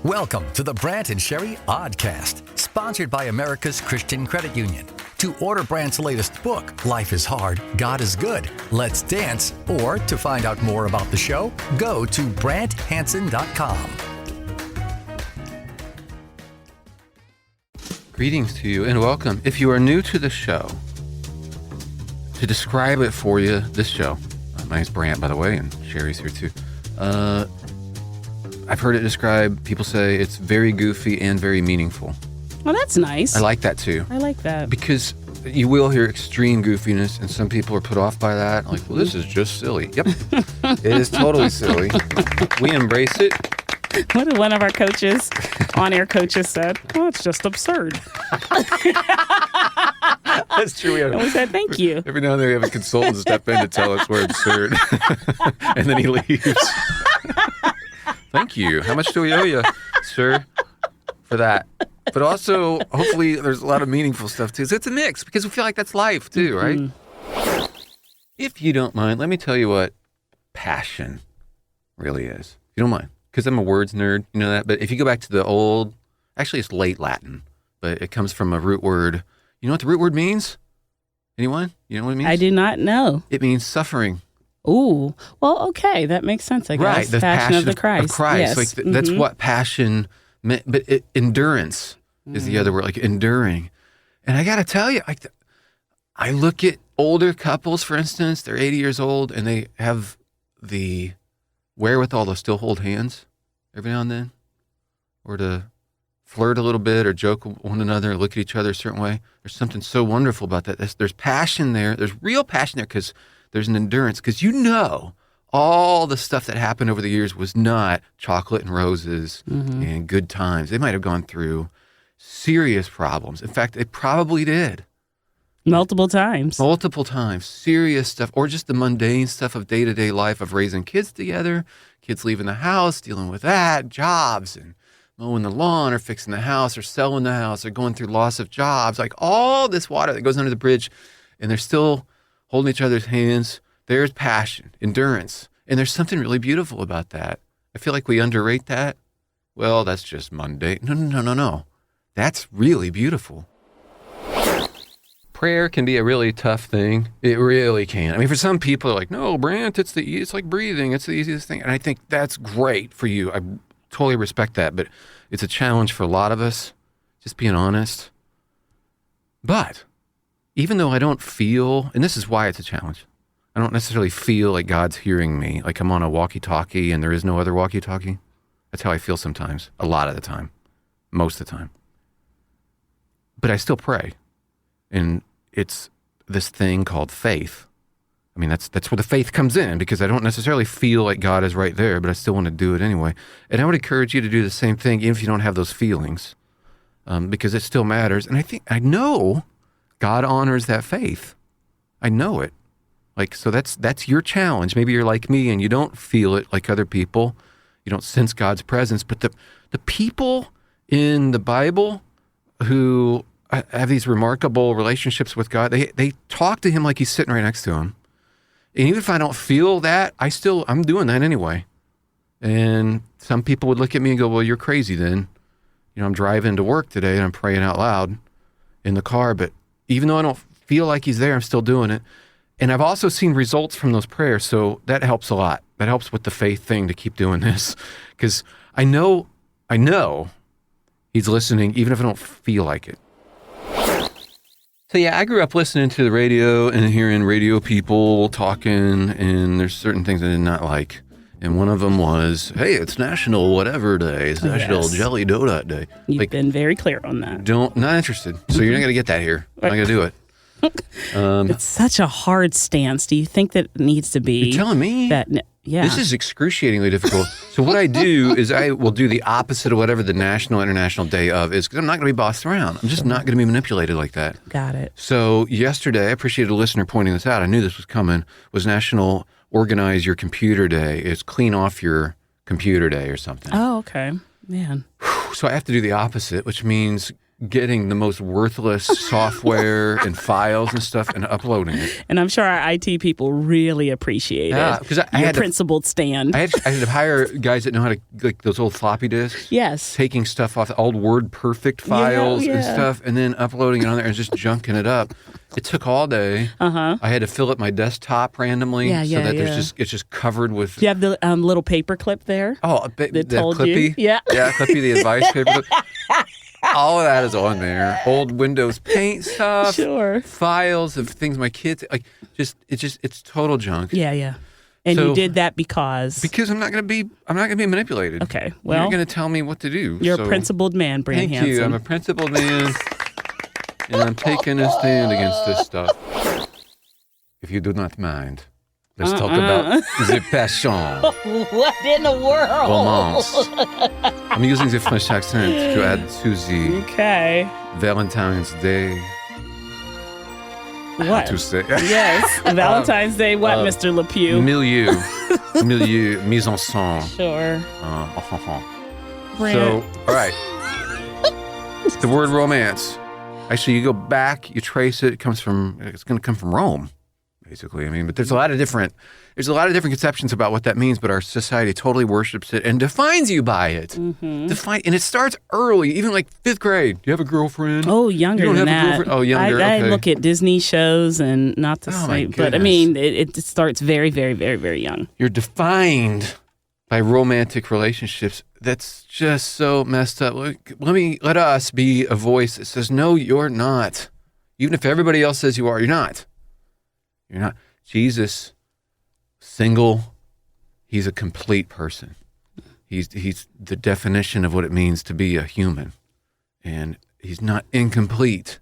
Welcome to the Brant and Sherry Oddcast, sponsored by America's Christian Credit Union. To order Brant's latest book, Life is Hard, God is Good, Let's Dance, or to find out more about the show, go to BrantHansen.com. Greetings to you and welcome. If you are new to the show, to describe it for you, this show, my name's Brant, by the way, and Sherry's here too. I've heard it described, people say it's very goofy and very meaningful. Well, that's nice. I like that too. I like that. Because you will hear extreme goofiness, and some people are put off by that. Like, well, this is just silly. Yep, it is totally silly. We embrace it. What did one of our coaches, on-air coaches, said? Oh, it's just absurd. That's true. And we said, thank you. Every now and then we have a consultant step in to tell us we're absurd. And then he leaves. Thank you. How much do we owe you, sir, for that? But also, hopefully, there's a lot of meaningful stuff, too. So it's a mix, because we feel like that's life, too, right? Mm-hmm. If you don't mind, let me tell you what passion really is. If you don't mind. Because I'm a words nerd, you know that? But if you go back to the old, actually, it's late Latin, but it comes from a root word. You know what the root word means? Anyone? You know what it means? I do not know. It means suffering. Ooh, well, okay, that makes sense, I guess. Right, the passion of the Christ. Of Christ. Yes. Like that's what passion meant, but endurance is the other word, like enduring. And I got to tell you, I look at older couples, for instance, they're 80 years old, and they have the wherewithal to still hold hands every now and then, or to flirt a little bit, or joke with one another, or look at each other a certain way. There's something so wonderful about that. There's passion there. There's real passion there because there's an endurance, because you know all the stuff that happened over the years was not chocolate and roses and good times. They might have gone through serious problems. In fact, they probably did. Multiple times. Serious stuff, or just the mundane stuff of day-to-day life of raising kids together, kids leaving the house, dealing with that, jobs, and mowing the lawn or fixing the house or selling the house or going through loss of jobs, like all this water that goes under the bridge, and they're still holding each other's hands. There's passion, endurance, and there's something really beautiful about that. I feel like we underrate that. Well, that's just mundane. No. That's really beautiful. Prayer can be a really tough thing. It really can. I mean, for some people, they're like, no, Brant, it's like breathing. It's the easiest thing. And I think that's great for you. I totally respect that, but it's a challenge for a lot of us, just being honest. But even though I don't feel, and this is why it's a challenge, I don't necessarily feel like God's hearing me, like I'm on a walkie-talkie and there is no other walkie-talkie. That's how I feel sometimes, a lot of the time, most of the time. But I still pray, and it's this thing called faith. I mean, that's where the faith comes in, because I don't necessarily feel like God is right there, but I still want to do it anyway. And I would encourage you to do the same thing, even if you don't have those feelings, because it still matters. And I know God honors that faith. I know it. Like, so that's your challenge. Maybe you're like me and you don't feel it like other people. You don't sense God's presence. But the people in the Bible who have these remarkable relationships with God, they talk to him like he's sitting right next to him. And even if I don't feel that, I'm doing that anyway. And some people would look at me and go, well, you're crazy then. You know, I'm driving to work today and I'm praying out loud in the car, but even though I don't feel like he's there, I'm still doing it. And I've also seen results from those prayers, so that helps a lot. That helps with the faith thing to keep doing this, because I know he's listening, even if I don't feel like it. So yeah, I grew up listening to the radio and hearing radio people talking, and there's certain things I did not like. And one of them was, hey, it's National Whatever Day. It's National Jelly Donut Day. You've been very clear on that. Not interested. So you're not going to get that here. I'm not going to do it. It's such a hard stance. Do you think that it needs to be? You're telling me? Yeah. This is excruciatingly difficult. So what I do is I will do the opposite of whatever the National International Day of is, because I'm not going to be bossed around. I'm just not going to be manipulated like that. Got it. So yesterday, I appreciated a listener pointing this out. I knew this was coming. Was National Organize Your Computer Day. It's Clean Off Your Computer Day or something. Oh, okay. Man. So I have to do the opposite, which means getting the most worthless software and files and stuff and uploading it. And I'm sure our IT people really appreciated because I your had principled stand. I had to hire guys that know how to, like those old floppy disks. Yes. Taking stuff off the old WordPerfect files and stuff and then uploading it on there and just junking it up. It took all day. I had to fill up my desktop randomly so that it's just covered with. Do you have the little paper clip there? Oh, that told Clippy? You? Yeah. Yeah, Clippy, the advice paper clip. All of that is on there. Old Windows Paint stuff. Sure. Files of things my kids like. It's total junk. Yeah. And you did that because I'm not gonna be manipulated. Okay. Well, you're gonna tell me what to do. You're a principled man, Brant Hansen. Thank you. I'm a principled man, and I'm taking a stand against this stuff. If you do not mind, let's talk about the passion. What in the world? Romance. I'm using the French accent to add to the Valentine's Day. What? To say. Yes. Valentine's Day, what, Mr. LePew? Milieu, mise en scène. Sure. So, all right. The word romance. Actually, you go back, you trace it. It's going to come from Rome, basically. I mean, but there's a lot of different conceptions about what that means. But our society totally worships it and defines you by it. And it starts early, even like 5th grade. Do you have a girlfriend? Oh, younger you don't than have that. A girlfriend? Oh, younger. I okay. look at Disney shows and not to say, but I mean, it starts very, very, very, very young. You're defined by romantic relationships. That's just so messed up. Let us be a voice that says, no, you're not. Even if everybody else says you are, you're not. You're not. Jesus, single, he's a complete person. He's the definition of what it means to be a human. And he's not incomplete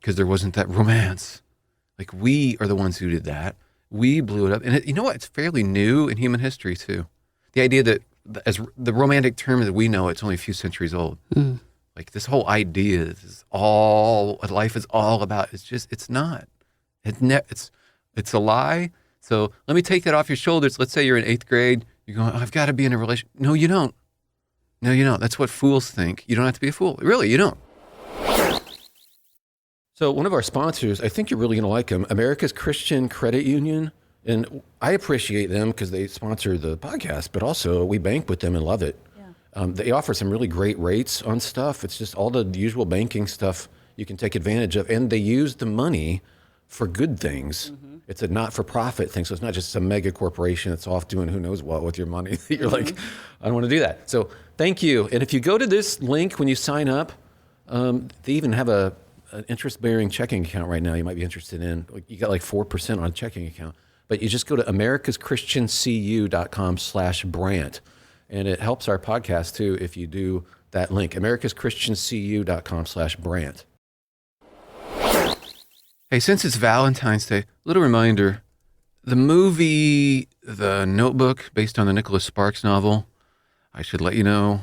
because there wasn't that romance. Like, we are the ones who did that. We blew it up. And you know what? It's fairly new in human history, too. The idea that as the romantic term that we know, it's only a few centuries old. Like, this whole idea, this is all what life is all about. It's not. It's a lie. So let me take that off your shoulders. Let's say you're in 8th grade. You're going, I've got to be in a relationship. No, you don't. No, you don't. That's what fools think. You don't have to be a fool. Really, you don't. So one of our sponsors, I think you're really going to like them, America's Christian Credit Union. And I appreciate them because they sponsor the podcast, but also we bank with them and love it. Yeah. They offer some really great rates on stuff. It's just all the usual banking stuff you can take advantage of. And they use the money for good things. It's a not-for-profit thing. So it's not just some mega corporation that's off doing who knows what with your money. You're like, I don't want to do that. So thank you. And if you go to this link when you sign up, they even have an interest-bearing checking account right now you might be interested in. You got like 4% on a checking account. But you just go to americaschristiancu.com/Brant. And it helps our podcast, too, if you do that link, americaschristiancu.com/Brant. Hey, since it's Valentine's Day, little reminder, the movie The Notebook, based on the Nicholas Sparks novel, I should let you know,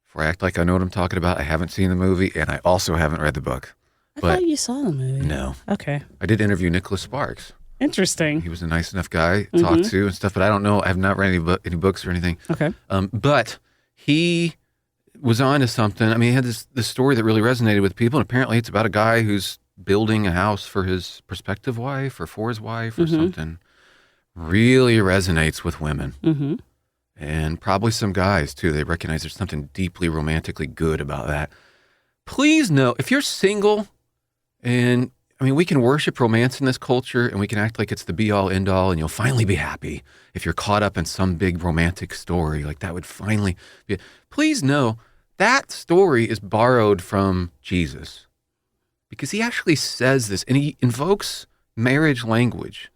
before I act like I know what I'm talking about, I haven't seen the movie, and I also haven't read the book. I thought you saw the movie. No. Okay. I did interview Nicholas Sparks. Interesting. He was a nice enough guy to talk to and stuff, but I don't know. I have not read any books or anything. Okay. But he was on to something. I mean, he had this story that really resonated with people, and apparently it's about a guy who's building a house for his prospective wife or for his wife or something. Really resonates with women. And probably some guys, too. They recognize there's something deeply romantically good about that. Please know, if you're single, and I mean, we can worship romance in this culture and we can act like it's the be-all, end-all, and you'll finally be happy if you're caught up in some big romantic story. Like, that would finally be. Please know, that story is borrowed from Jesus because he actually says this, and he invokes marriage language.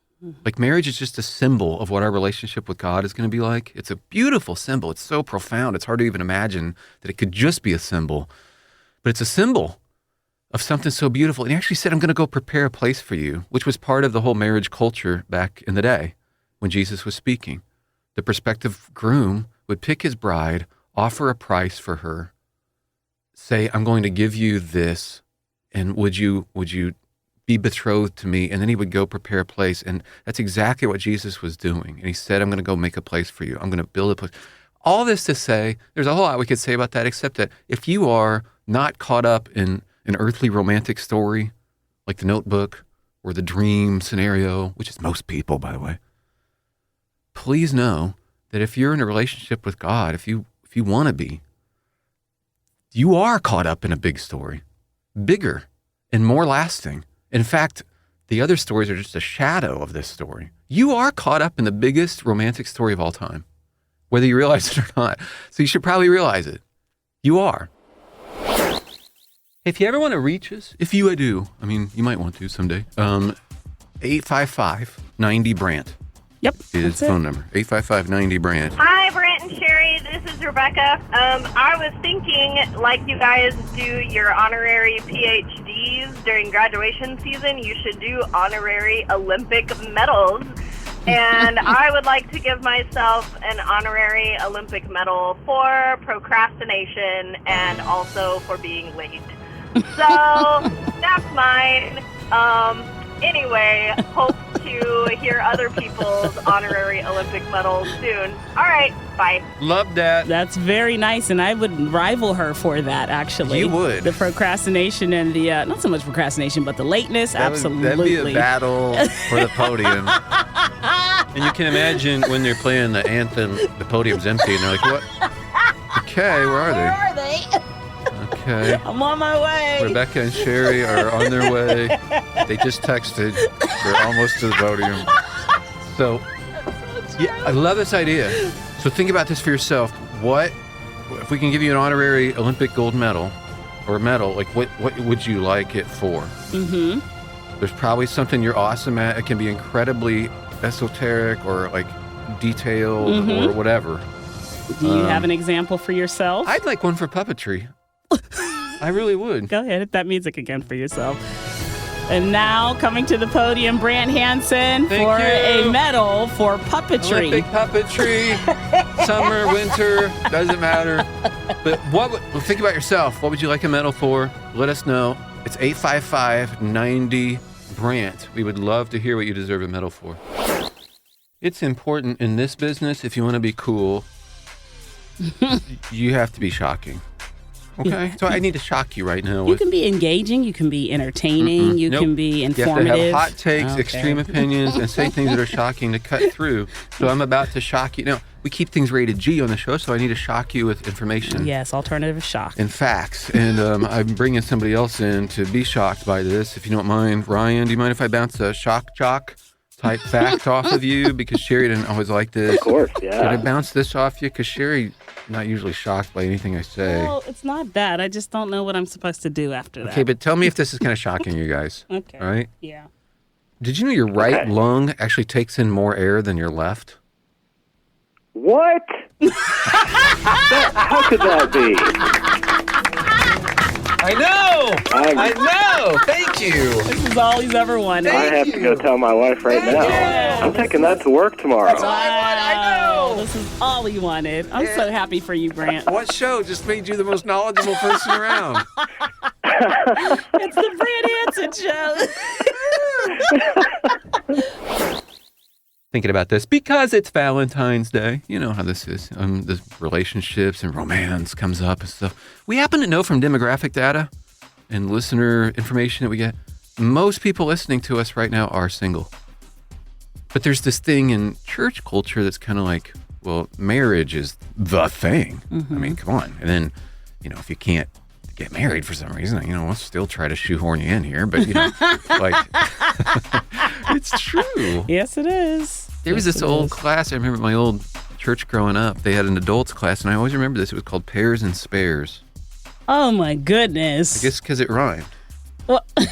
Like, marriage is just a symbol of what our relationship with God is going to be like. It's a beautiful symbol. It's so profound. It's hard to even imagine that it could just be a symbol. But it's a symbol of something so beautiful. And he actually said, I'm going to go prepare a place for you, which was part of the whole marriage culture back in the day when Jesus was speaking. The prospective groom would pick his bride, offer a price for her, say, I'm going to give you this, and would you be betrothed to me? And then he would go prepare a place. And that's exactly what Jesus was doing. And he said, I'm going to go make a place for you. I'm going to build a place. All this to say, there's a whole lot we could say about that, except that if you are not caught up in an earthly romantic story, like The Notebook or the dream scenario, which is most people, by the way, please know that if you're in a relationship with God, if you want to be, you are caught up in a big story, bigger and more lasting. In fact, the other stories are just a shadow of this story. You are caught up in the biggest romantic story of all time, whether you realize it or not. So you should probably realize it. You are. If you ever want to reach us, if you do, I mean, you might want to someday, 855-90-BRANT. Yep. Is phone number. 855-90-BRANT. Hi, Brant and Sherry. This is Rebecca. I was thinking, like you guys do your honorary PhDs during graduation season, you should do honorary Olympic medals. And I would like to give myself an honorary Olympic medal for procrastination and also for being late. So that's mine. Anyway, hope to hear other people's honorary Olympic medals soon. All right, bye. Love that. That's very nice, and I would rival her for that, actually. You would. The procrastination and the, not so much procrastination, but the lateness, absolutely. That'd be a battle for the podium. And you can imagine when they're playing the anthem, the podium's empty, and they're like, what? Okay, where are they? Where are they? Okay. I'm on my way. Rebecca and Sherry are on their way. They just texted. They're almost to the podium. So, yeah, I love this idea. So think about this for yourself. What, if we can give you an honorary Olympic gold medal or medal, like what would you like it for? Mm-hmm. There's probably something you're awesome at. It can be incredibly esoteric or like detailed or whatever. Do you have an example for yourself? I'd like one for puppetry. I really would. Go ahead, hit that music again for yourself. And now, coming to the podium, Brant Hansen for a medal for puppetry. Olympic puppetry, summer, winter, doesn't matter. But think about yourself. What would you like a medal for? Let us know. It's 855-90-BRANT. We would love to hear what you deserve a medal for. It's important in this business, if you want to be cool, you have to be shocking. Okay, so I need to shock you right now. You can be engaging, you can be entertaining, you can be informative. You have to have hot takes, extreme opinions, and say things that are shocking to cut through. So I'm about to shock you. Now, we keep things rated G on the show, so I need to shock you with information. Yes, alternative shock. And facts. And I'm bringing somebody else in to be shocked by this, if you don't mind. Ryan, do you mind if I bounce a shock jock type fact off of you? Because Sherry didn't always like this. Of course, yeah. Did I bounce this off you? Because Sherry not usually shocked by anything I say. Well, it's not that. I just don't know what I'm supposed to do after that. Okay, but tell me if this is kind of shocking, you guys. Okay. All right? Yeah. Did you know your right lung actually takes in more air than your left? What? How could that be? I know! I know! Thank you! This is all he's ever wanted. I have to go tell my wife right now. I'm taking that to work tomorrow. That's all I want, I know! This is all he wanted. I'm so happy for you, Brant. What show just made you the most knowledgeable person around? It's the Brant Hansen show. Thinking about this because it's Valentine's Day. You know how this is. The relationships and romance comes up and stuff. We happen to know from demographic data and listener information that we get, most people listening to us right now are single. But there's this thing in church culture that's kind of like, well, marriage is the thing. I mean, come on. And then, if you can't get married for some reason, we'll still try to shoehorn you in here. But, like, it's true. Yes, it is. There was this old class. I remember my old church growing up. They had an adults class, and I always remember this. It was called Pairs and Spares. Oh, my goodness. I guess because it rhymed. Well, isn't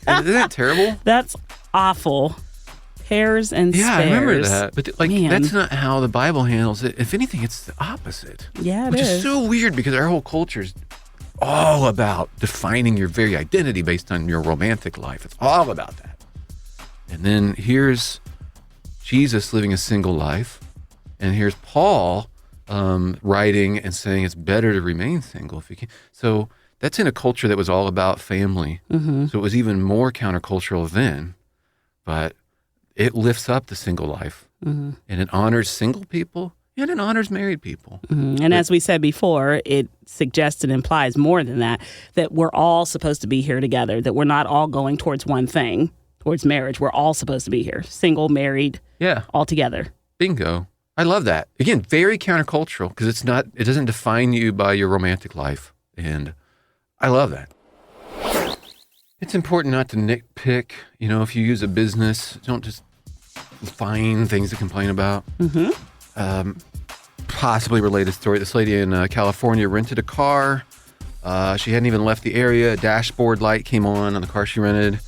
that terrible? That's awful. Pairs and spares. Yeah, I remember that. But Man. That's not how the Bible handles it. If anything, it's the opposite. Yeah, Which is so weird because our whole culture is all about defining your very identity based on your romantic life. It's all about that. And then here's Jesus living a single life. And here's Paul writing and saying it's better to remain single if you can. So that's in a culture that was all about family. So it was even more countercultural then. But it lifts up the single life. And it honors single people And it honors married people. And as we said before, it suggests and implies more than that we're all supposed to be here together, that we're not all going towards one thing, towards marriage. We're all supposed to be here, single, married, all together. Bingo. I love that. Again, very countercultural because it doesn't define you by your romantic life. And I love that. It's important not to nitpick. If you use a business, don't just find things to complain about. Possibly related story. This lady in California rented a car. She hadn't even left the area. A dashboard light came on the car she rented.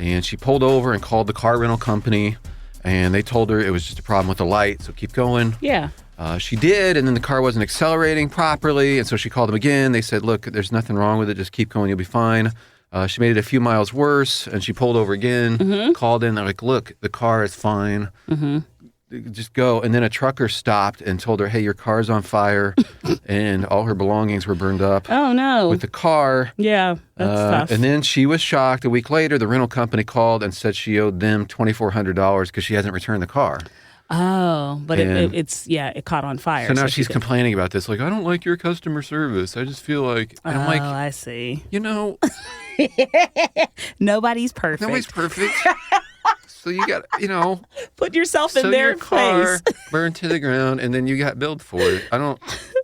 And she pulled over and called the car rental company. And they told her it was just a problem with the light, so keep going. Yeah. She did, and then the car wasn't accelerating properly. And so she called them again. They said, look, there's nothing wrong with it. Just keep going. You'll be fine. She made it a few miles worse, and she pulled over again, called in. They're like, look, the car is fine. Just go. And then a trucker stopped and told her, hey, your car's on fire. And all her belongings were burned up. Oh, no. With the car. Yeah, that's tough. And then she was shocked. A week later, the rental company called and said she owed them $2,400 because she hasn't returned the car. Oh, but it caught on fire. So now she's complaining about this. Like, I don't like your customer service. I just feel like, and I'm like, I see. Nobody's perfect. Nobody's perfect. So you got, put yourself in so their your car place. burned to the ground, and then you got billed for it.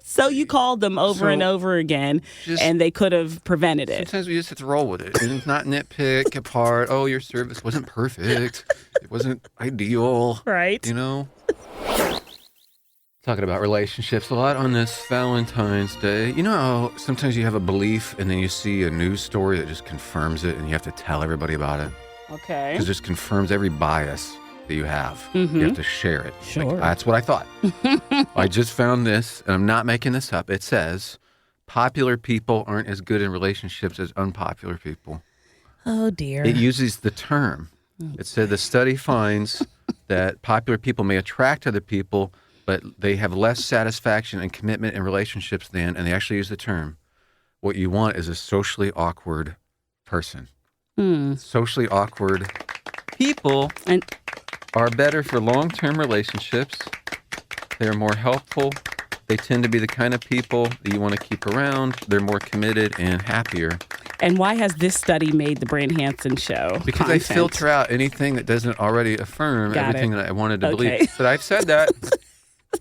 So you called them over and over again, and they could have prevented it. Sometimes we just have to roll with it and not nitpick apart. Oh, your service wasn't perfect. It wasn't ideal. Right. Talking about relationships a lot on this Valentine's Day. You know how sometimes you have a belief and then you see a news story that just confirms it and you have to tell everybody about it? Okay. Because it just confirms every bias that you have. You have to share it. Sure. Like, that's what I thought. I just found this, and I'm not making this up. It says, popular people aren't as good in relationships as unpopular people. Oh, dear. It uses the term. It said the study finds that popular people may attract other people, but they have less satisfaction and commitment in relationships than, and they actually use the term, what you want is a socially awkward person. Socially awkward people are better for long-term relationships. They're more helpful. They tend to be the kind of people that you want to keep around. They're more committed and happier. And why has this study made the Brant Hansen show? Because I filter out anything that doesn't already affirm everything that I wanted to believe. But I've said that.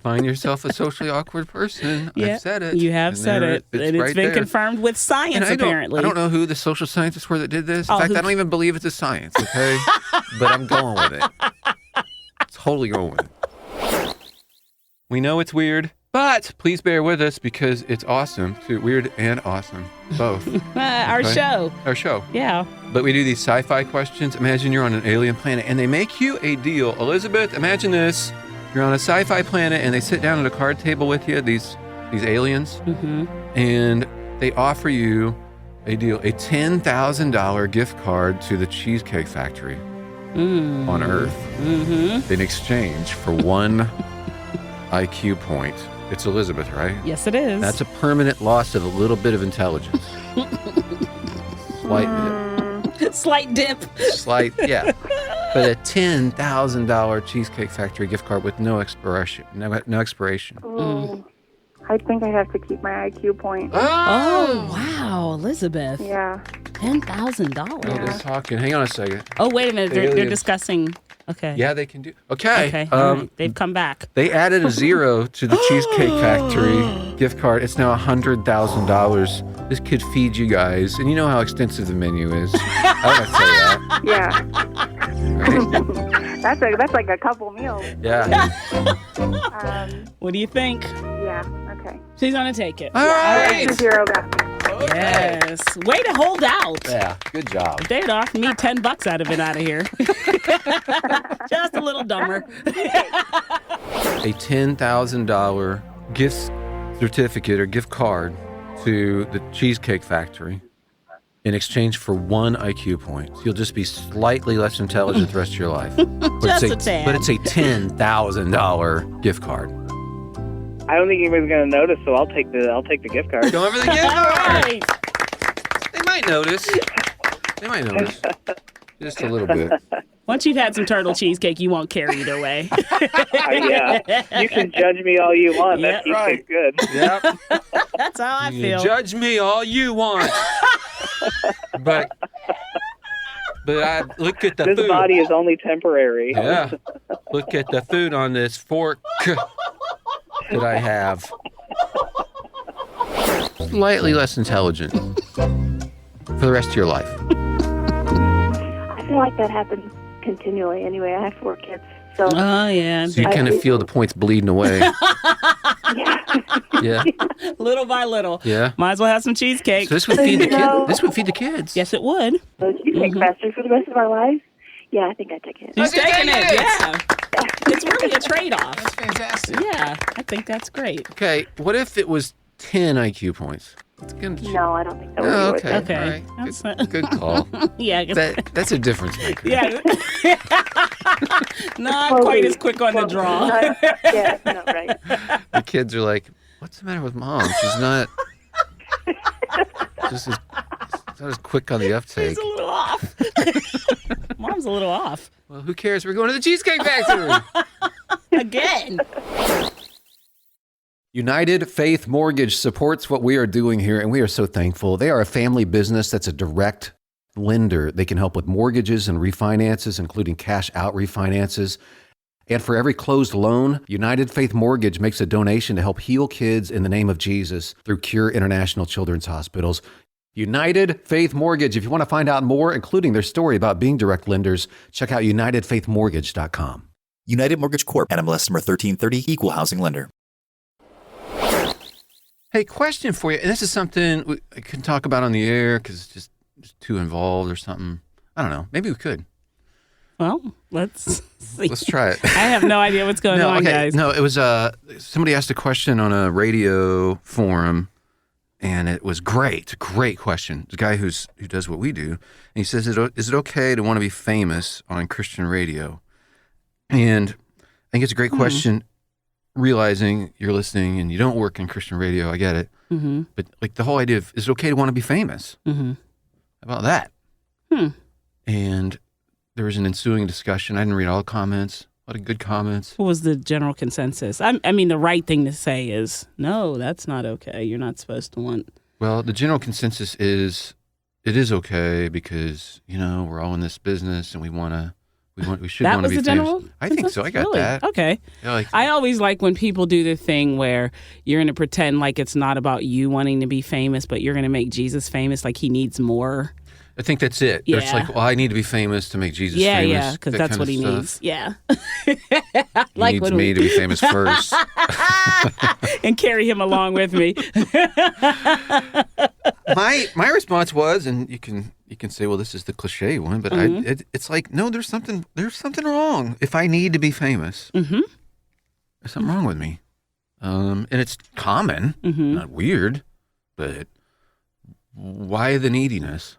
Find yourself a socially awkward person. Yeah, I've said it. You have said it. And it's been confirmed with science, apparently. I don't know who the social scientists were that did this. In fact, I don't even believe it's a science, okay? But I'm going with it. Totally going with it. We know it's weird, but please bear with us because it's awesome. Too. Weird and awesome. Both. Our show. Our show. Yeah. But we do these sci-fi questions. Imagine you're on an alien planet and they make you a deal. Elizabeth, imagine this. You're on a sci-fi planet and they sit down at a card table with you, these aliens, and they offer you a deal, a $10,000 gift card to the Cheesecake Factory on Earth in exchange for one IQ point. It's Elizabeth, right? Yes, it is. That's a permanent loss of a little bit of intelligence. Slight dip. Slight, yeah. But a $10,000 Cheesecake Factory gift card with no expiration. No expiration. I think I have to keep my IQ point. Oh, wow, Elizabeth. Yeah. $10,000. No, they're talking. Hang on a second. Oh, wait a minute. They're discussing. Okay. Yeah, they can do. Okay. All right. They've come back. They added a zero to the Cheesecake Factory gift card. It's now $100,000. This could feed you guys. And you know how extensive the menu is. I want to say that. Yeah. Right? That's like a couple meals. Yeah. What do you think? Yeah. Okay. She's going to take it. All right. Zero got me. Yes. Way to hold out. Yeah. Good job. If they'd offered me $10 out of it out of here. Just a little dumber. A $10,000 gift certificate or gift card to the Cheesecake Factory in exchange for one IQ point. So you'll just be slightly less intelligent the rest of your life. Just a tad. But it's a $10,000 gift card. I don't think anybody's going to notice, so I'll take the gift card. Go over the gift card. Right. They might notice. Just a little bit. Once you've had some turtle cheesecake, you won't care either way. Yeah. You can judge me all you want. Yeah, That cheesecake's good. Yep. That's how I You feel. judge me all you want. but I look at the This food. body is only temporary. Yeah. Look at the food on this fork that I have. Slightly less intelligent for the rest of your life. I feel like that happens continually anyway. I have 4 kids. So, Oh, yeah. So you kind of feel the points bleeding away. Yeah. Little by little. Yeah. Might as well have some cheesecake. So this would feed the No. kids. This would feed the kids. Yes, it would. so do you take faster for the rest of our lives? Yeah, I think I take it. She's taking it. it. Yeah. It's really a trade-off. That's fantastic. Yeah, I think that's great. Okay, what if it was 10 IQ points? It's gonna No, I don't think that would Oh, be worth okay. it. Okay. All right. That's- Good call. Yeah. I guess- That's a difference maker. Yeah. Not quite as quick on the draw. Yeah, no, right. The kids are like, what's the matter with mom? She's not just as, not as quick on the uptake. He's a little off. Mom's a little off. Well, who cares? We're going to the Cheesecake Factory. Again. United Faith Mortgage supports what we are doing here, and we are so thankful. They are a family business that's a direct lender. They can help with mortgages and refinances, including cash out refinances. And for every closed loan, United Faith Mortgage makes a donation to help heal kids in the name of Jesus through Cure International Children's Hospitals. United Faith Mortgage. If you want to find out more, including their story about being direct lenders, check out UnitedFaithMortgage.com. United Mortgage Corp. NMLS number 1330. Equal housing lender. Hey, question for you. And this is something I couldn't talk about on the air because it's just too involved or something. I don't know. Maybe we could. Well, let's see. Let's try it. I have no idea what's going on, guys. No, it was somebody asked a question on a radio forum, and it was great. Great question. It's a guy who does what we do, and he says, "Is it okay to want to be famous on Christian radio?" And I think it's a great question. Realizing you're listening and you don't work in Christian radio, I get it. Mm-hmm. But like the whole idea of, is it okay to want to be famous? Mm-hmm. How about that? And there was an ensuing discussion. I didn't read all the comments. A lot of good comments. What was the general consensus? I mean, the right thing to say is, no, that's not okay. You're not supposed to want. Well, the general consensus is it is okay because, we're all in this business and we should That want to was be the general famous. I think so. I got Really? that. Okay. Yeah, I always like when people do the thing where you're going to pretend like it's not about you wanting to be famous, but you're going to make Jesus famous, like he needs more. I think that's it. Yeah. It's like, well, I need to be famous to make Jesus Yeah, famous. yeah, because that that's kind what of he stuff. needs. Yeah. He Like needs when me to be famous first. and carry him along with me. My response was, and you can say, well, this is the cliche one, but it's like, no, there's something wrong. If I need to be famous, there's something wrong with me. And it's common, not weird, but why the neediness?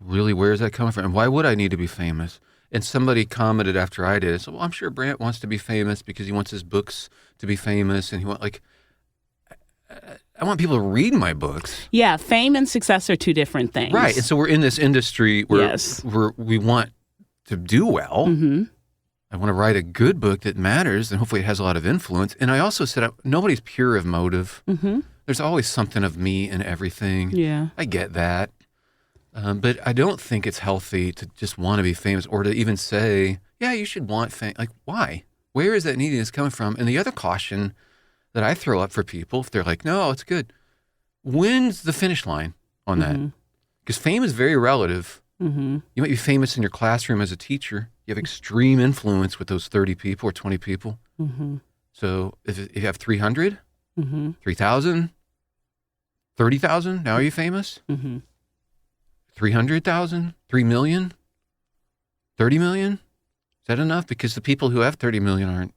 Really, where is that coming from? And why would I need to be famous? And somebody commented after I did it, so, well, I'm sure Brant wants to be famous because he wants his books to be famous, and I want people to read my books. Yeah, fame and success are two different things. Right. And so we're in this industry where Yes. we want to do well. I want to write a good book that matters, and hopefully it has a lot of influence. And I also said, nobody's pure of motive. There's always something of me in everything. Yeah. I get that. But I don't think it's healthy to just want to be famous or to even say, yeah, you should want fame. Like, why? Where is that neediness coming from? And the other caution that I throw up for people, if they're like, no, it's good. When's the finish line on that? Because fame is very relative. You might be famous in your classroom as a teacher. You have extreme influence with those 30 people or 20 people. So if you have 300, 3,000, 30,000, now are you famous? 300,000, 3 million, 30 million? Is that enough? Because the people who have 30 million aren't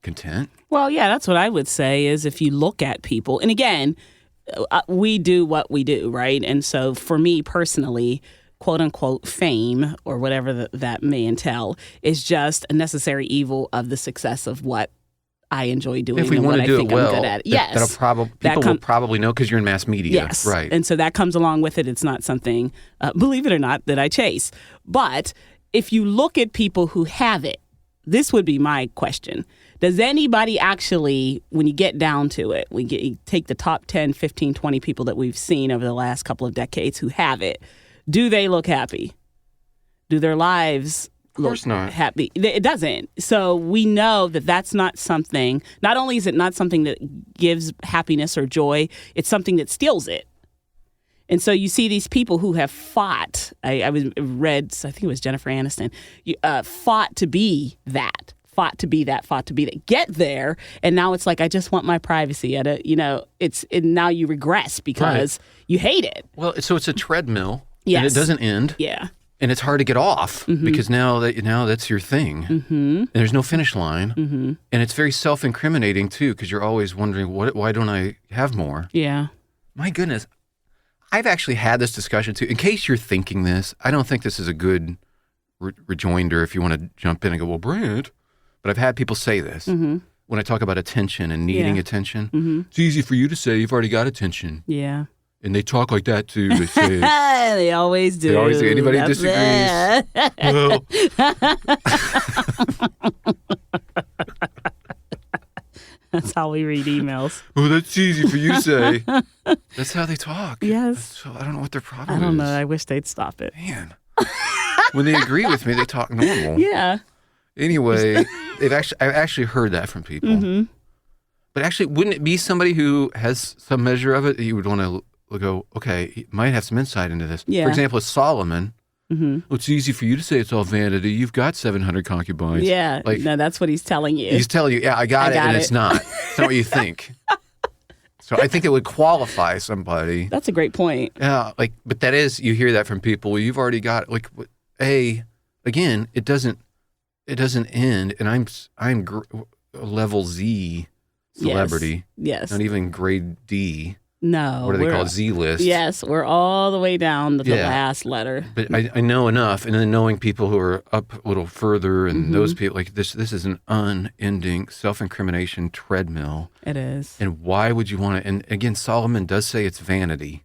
content. Well, yeah, that's what I would say is if you look at people, and again, we do what we do, right? And so for me personally, quote unquote fame or whatever that may entail is just a necessary evil of the success of what I enjoy doing If we and want what to do I think it well, I'm good at. Yes. People will probably know because you're in mass media. Yes. Right. And so that comes along with it. It's not something, believe it or not, that I chase. But if you look at people who have it, this would be my question. Does anybody actually, when you get down to it, you take the top 10, 15, 20 people that we've seen over the last couple of decades who have it, do they look happy? Do their lives look happy? It doesn't. So we know that that's not something, not only is it not something that gives happiness or joy, it's something that steals it. And so you see these people who have fought. I think it was Jennifer Aniston, fought to be that, get there, and now it's like, I just want my privacy. Now you regress because you hate it. Well, so it's a treadmill, yes, and it doesn't end. Yeah, and it's hard to get off because now that's your thing, and there's no finish line, and it's very self-incriminating too because you're always wondering, why don't I have more? Yeah, my goodness. I've actually had this discussion too. In case you're thinking this, I don't think this is a good rejoinder if you want to jump in and go, well, Brant. But I've had people say this when I talk about attention and needing attention. It's easy for you to say you've already got attention. Yeah. And they talk like that too. They say they always do. They always do. Anybody disagrees? Well. That's how we read emails. Oh, that's easy for you to say. That's how they talk. Yes. So I don't know what their problem is. I don't know. I wish they'd stop it. Man. When they agree with me, they talk normal. Yeah. Anyway, I've actually heard that from people. But actually, wouldn't it be somebody who has some measure of it that you would want to go, okay, he might have some insight into this? Yeah. For example, Solomon. Well, it's easy for you to say it's all vanity. You've got 700 concubines. Yeah. No, that's what he's telling you. He's telling you, yeah, I got it, and it's not. It's not what you think. So I think it would qualify somebody. That's a great point. Yeah, but that is, you hear that from people. Well, you've already got it. Again, it doesn't end, and I'm level Z celebrity. Yes. Not even grade D. No. What do they call it? Z-list? Yes, we're all the way down to the last letter. But I know enough, and then knowing people who are up a little further, and those people, this is an unending self-incrimination treadmill. It is. And why would you want to? And again, Solomon does say it's vanity.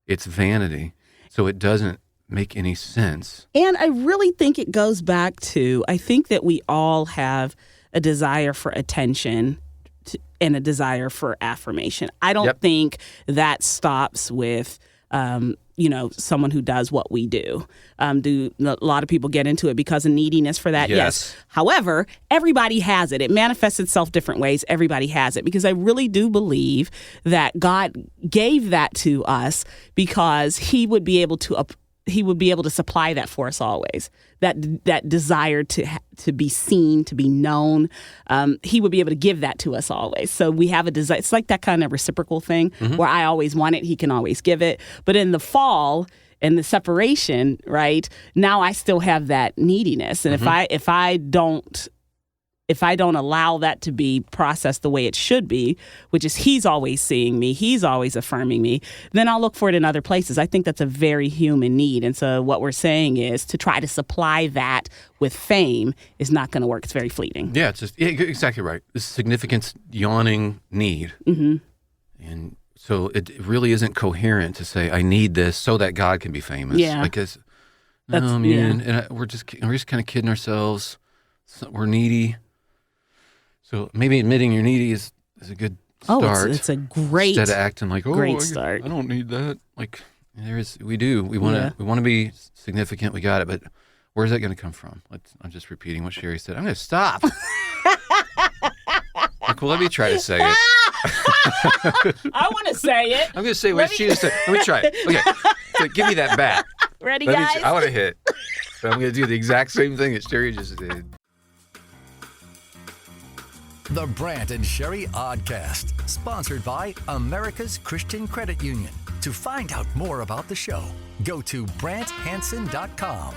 It's vanity. So it doesn't make any sense. And I really think it goes back to, I think that we all have a desire for attention and a desire for affirmation. I don't think that stops with, someone who does what we do. Do a lot of people get into it because of neediness for that? Yes. However, everybody has it. It manifests itself different ways. Everybody has it because I really do believe that God gave that to us because He would be able to supply that for us always. That desire to be seen, to be known, He would be able to give that to us always. So we have a desire. It's like that kind of reciprocal thing where I always want it, He can always give it. But in the fall and the separation, right, now I still have that neediness. And if I don't allow that to be processed the way it should be, which is He's always seeing me, He's always affirming me, then I'll look for it in other places. I think that's a very human need. And so what we're saying is to try to supply that with fame is not going to work. It's very fleeting. Yeah, it's just exactly right. This significance yawning need. And so it really isn't coherent to say, I need this so that God can be famous. Yeah. And we're just kind of kidding ourselves. We're needy. So maybe admitting you're needy is a good start. It's a great instead of acting like, great start. I don't need that. Like we do. We want to be significant. We got it, but where's that going to come from? I'm just repeating what Sherry said. I'm going to stop. Well, let me try to say it. I want to say it. I'm going to say what she just said. Let me try it. Okay, so give me that bat. Ready, guys? I want to hit. But I'm going to do the exact same thing that Sherry just did. The Brant and Sherry Oddcast, sponsored by America's Christian Credit Union. To find out more about the show, go to BrantHansen.com.